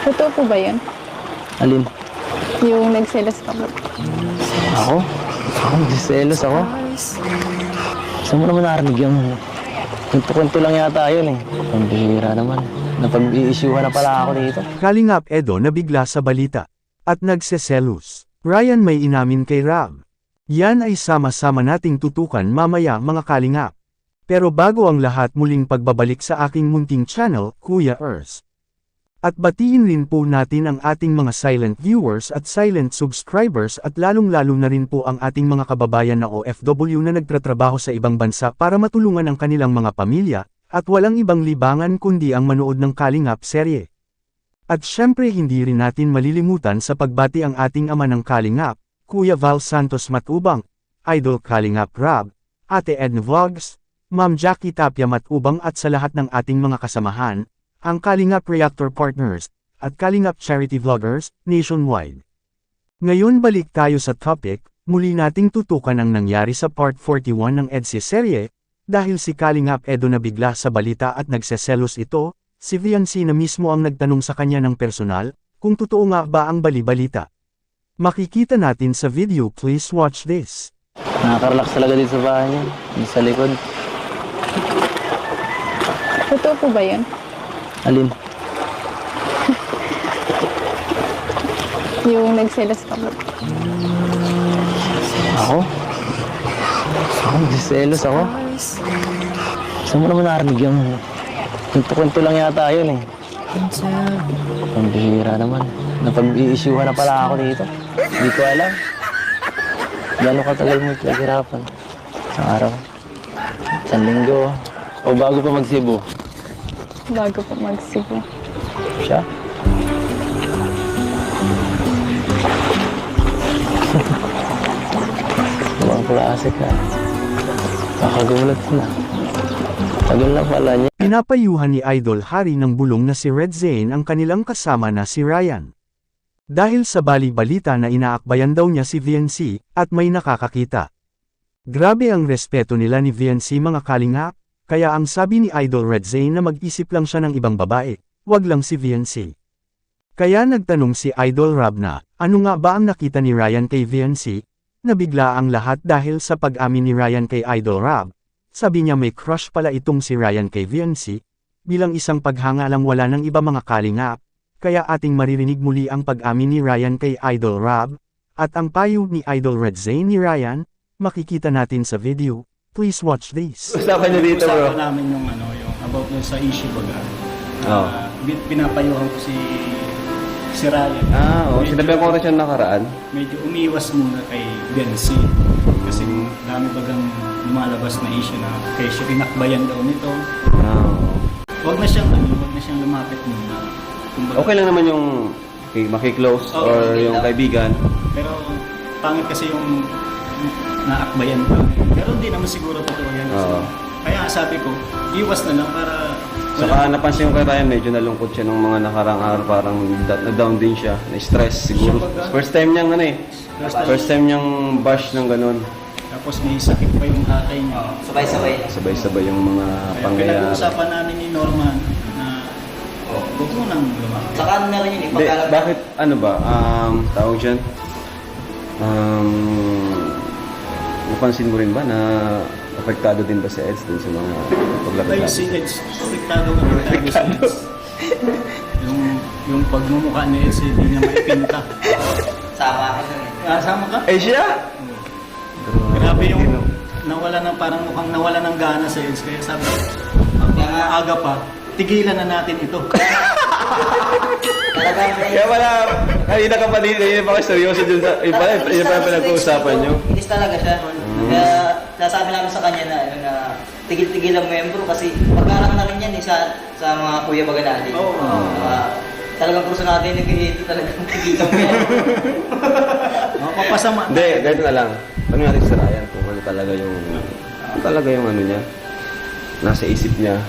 Totoo po ba yun? Alin? Yung nagselos ka po? Ako? Ako, nagsiselos ako. Saan mo naman narinig yung... Kwento-kwento lang yata yun eh. Ang bihira naman. Napag-i-issuehan na pala ako dito. Kalingap Edo nabigla sa balita. At nagseselos. Ryan may inamin kay Rab. Yan ay sama-sama nating tutukan mamaya mga kalingap. Pero bago ang lahat muling pagbabalik sa aking munting channel, Kuya Ers. At batiin rin po natin ang ating mga silent viewers at silent subscribers at lalong-lalo na rin po ang ating mga kababayan na OFW na nagtatrabaho sa ibang bansa para matulungan ang kanilang mga pamilya, at walang ibang libangan kundi ang manood ng Kalingap serye. At syempre hindi rin natin malilimutan sa pagbati ang ating ama ng Kalingap, Kuya Val Santos Matubang, Idol Kalingap Rab, Ate Edna Vlogs, Ma'am Jackie Tapia Matubang at sa lahat ng ating mga kasamahan, ang Kalingap Reactor Partners, at Kalingap Charity Vloggers, nationwide. Ngayon balik tayo sa topic, muli nating tutukan ang nangyari sa Part 41 ng EDSI serye, dahil si Kalingap Edo nabigla sa balita at nagseselos ito, si Viancy na mismo ang nagtanong sa kanya ng personal, kung totoo nga ba ang bali-balita. Makikita natin sa video, please watch this. Nakaka-relax talaga dito sa bahay niya. Dito sa likod. Totoo po ba yun? Alin? Yung nagselos ka po? Ako? Ako, nagsiselos ako. Saan mo naman narinig yung... Kwento-kwento lang yata yun eh. Ang bihira naman. Napag-i-issuehan na pala ako dito. Hindi ko alam. Gano'ng katagal mo pinaghirapan sa araw? Isang linggo. O bago pa mag-Cebu? Bago po mag-Cebu. Siya? Ibang klase ka. Kakagulat na. Tagal na pala niya. Pinapayuhan ni Idol Hari ng bulong na si Red Zane ang kanilang kasama na si Ryan. Dahil sa bali-balita na inaakbayan daw niya si Viancy, at may nakakakita. Grabe ang respeto nila ni Viancy mga kalingap, kaya ang sabi ni Idol Red Zane na mag-isip lang siya ng ibang babae, wag lang si Viancy. Kaya nagtanong si Idol Rab na, ano nga ba ang nakita ni Ryan kay Viancy? Nabigla ang lahat dahil sa pag-amin ni Ryan kay Idol Rab. Sabi niya may crush pala itong si Ryan kay Viancy, bilang isang paghanga lang wala ng iba mga kalingap, kaya ating maririnig muli ang pag-amin ni Ryan kay Idol Rab, at ang payo ni Idol Red Zane ni Ryan, makikita natin sa video, please watch this. Usapan niyo dito bro. Usapan namin yung yung about yung sa issue baga. Oo. Pinapayuhan ko si Ryan. Oo. Sinabihan ko rin siya nakaraan. Medyo umiwas muna kay Viancy. Kasi dami bagang lumalabas na issue na kaya siya pinakbayan daw nito. Huwag na siyang lumapit muna. Kumbaga, Okay lang naman yung maki-close Oo, or okay yung lang. kaibigan. pero pangit kasi yung naakbayan pa. Pero hindi naman siguro totoo yan. Kasi, Oo. kaya sabi ko, iwas na lang para Saka napansin ko kay Ryan, medyo nalungkot siya nung mga nakarang araw, parang na-down din siya, na-stress siguro. First time niyang first time niyang bash ng ganun. tapos may sakit pa yung tatay niya. Sabay-sabay yung mga Kaya pangyayari. pinag-uusapan namin ni Norman na huwag mo nang lumaki. Saka ano na rin yun, Hindi, bakit ano ba, tawag dyan, napansin mo rin ba na apektado din ba si Eds din sa mga paglapit Ay, natin? si Eds, apektado si Eds. yung pagmumukha ni Eds, hindi niya maipinta. sama ka nun eh. Sama ka? Eh siya! Grabe yung nawala ng parang mukhang nawala ng gana sa Eds. Kaya sabi, ang aga pa, tigilan na natin ito. Talagang Kaya wala, kanina ka pa dito, kanina pa kayo seryoso dun sa, iba pa pinag-uusapan nyo. Inis talaga siya. Kaya nasabi namin sa kanya na tigil-tigil ang membro kasi pagkarang na rin yan sa mga kuya baga natin. Oo. Talagang kurso natin nag-hate talagang tigilan mo yan. Papasama. Hindi, ganito na lang. Tanong natin sa Ryan kung ano talaga yung ano niya, nasa isip niya,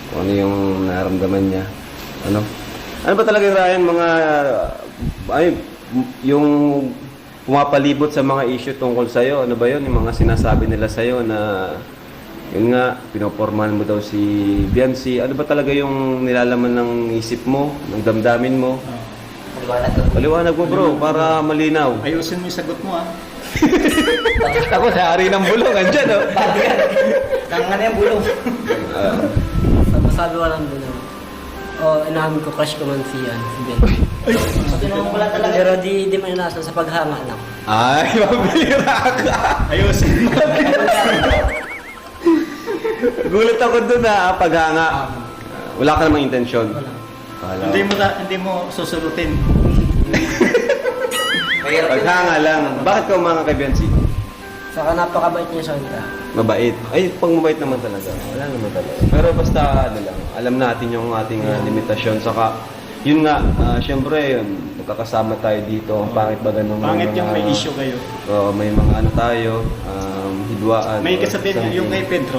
kung ano yung nararamdaman niya. Ano ba talaga Ryan, yung pumapalibot sa mga issue tungkol sa'yo, ano ba yun? Yung mga sinasabi nila sa'yo na, yun nga, pinopormahan mo daw si Viancy. Ano ba talaga yung nilalaman ng isip mo, ng damdamin mo? Liwanag ko. Paliwanag mo bro, para malinaw. Ayusin mo yung sagot mo, ah. Ako, hari ng bulong, andyan oh. Tangan yung bulong. Masabi ko lang doon. Inamin ko, crush ko man si Ben. Tinanong ko lang talaga. Pero di man inasan sa paghanga lang. Ay, mabira ka. Ayusin mo. Gulat ako dun paghanga. Wala ka namang intensyon. Wala. Hindi mo susurutin. Mahirap yun. Paghanga lang. Bakit ka umanga kay Biancy? Saka napakabait niya sa kanya. Mabait. Ay, pang mabait naman talaga. Wala naman talaga. Pero basta, ano lang, alam natin yung ating limitasyon. Saka, yun nga, syempre, yun, magkakasama tayo dito. Ang pangit ba ganun? Pangit yung may issue kayo. May mga ano tayo, hidwaan. May or kasabihin something. yung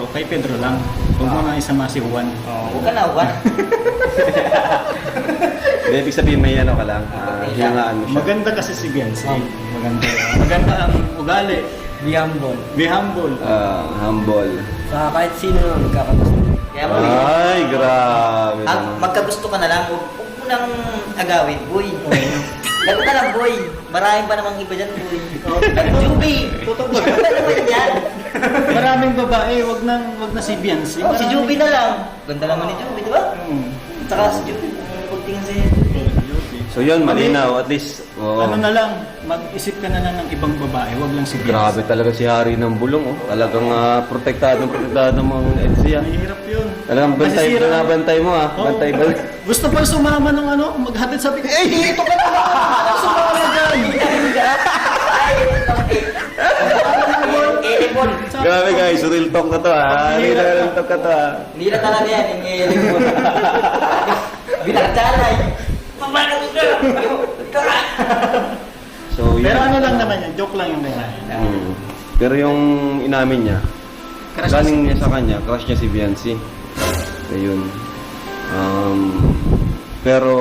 kay Pedro lang. Huwag mo na isama si Juan. Huwag ka na, huwag. Hindi, ibig sabihin may ano ka lang. Hinangaan mo siya. Maganda kasi si Biancy. Maganda ang ugali. Be humble. Be humble. Humble. Saka kahit sino naman magkakagusto. Kaya mo, Ay, grabe. naman. magkagusto ka na lang, huwag mo nang agawin, boy. Lago ka lang, boy. Maraming pa namang iba dyan, boy. Juby! Totoo ba? Ano naman yan? Maraming babae, wag na si Biancy. Si Juby na lang. Ganda naman ni Juby, di ba? Hmm. Saka si Juby, pagtingin sa'yo. So yun, malinaw. At least, Ano na lang, mag-isip ka na lang ng ibang babae, wag lang si Biancy. grabe talaga si Hari ng Bulong. Oh. Talagang protektado ng mga EDSA. Mahirap yun. Talagang bantay Masisira. na bantay mo Oo. Bantay ba? Gusto pa sumama ng maghatid sa pik. Eh, ito ka na! Sumama dyan! Elipon. Grabe guys, real talk na to real talk na to Hindi na talaga yan, yung elipon. Binagdalay. Pamanong ka! So yun. Pero ano lang naman yan, joke lang yung mga. Pero yung inamin niya, Crush galing niya sa kanya, crush niya si Biancy. So yun. Pero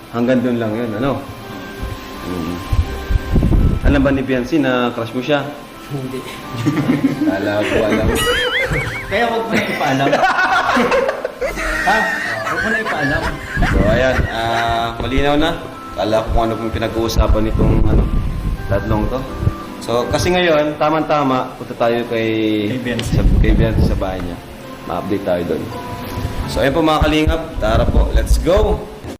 hanggang doon lang yun, ano? Alam ba ni Biancy na crush mo siya? Hindi. Alam ko, alam. Kaya wag mo na ipaalam. Ha? Wag mo na ipaalam. So ayan, malinaw na. Kala ko kung ano pong pinag-uusapan nitong tatlong to. So kasi ngayon, tama-tama, punta tayo kay Biancy sa bahay niya. Ma-update tayo doon. So ayun po mga kalingap, tara po, let's go!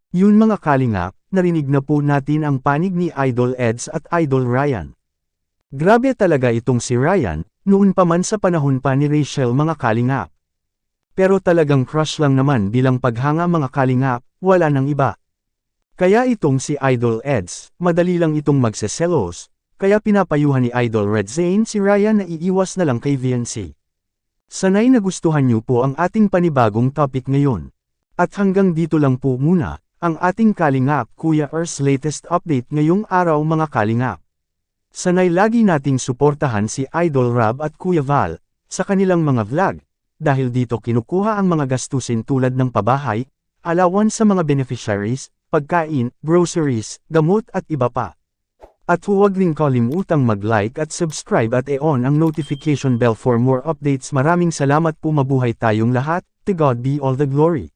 Yun mga kalingap, narinig na po natin ang panig ni Idol Eds at Idol Ryan. Grabe talaga itong si Ryan, noon pa man sa panahon pa ni Rachel mga kalingap. Pero talagang crush lang naman bilang paghanga mga kalingap, wala nang iba. Kaya itong si Idol Eds, madali lang itong magseselos, kaya pinapayuhan ni Idol Red Zane si Ryan na iiwas na lang kay Biancy. Sanay nagustuhan niyo po ang ating panibagong topic ngayon. At hanggang dito lang po muna, ang ating kalingap Kuya Ers latest update ngayong araw mga kalingap. Sanay lagi nating suportahan si Idol Rab at Kuya Val, sa kanilang mga vlog, dahil dito kinukuha ang mga gastusin tulad ng pabahay, allowance sa mga beneficiaries, pagkain, groceries, gamot at iba pa. At huwag rin kalimutang mag-like at subscribe at i-on ang notification bell for more updates. Maraming salamat po, mabuhay tayong lahat, to God be all the glory.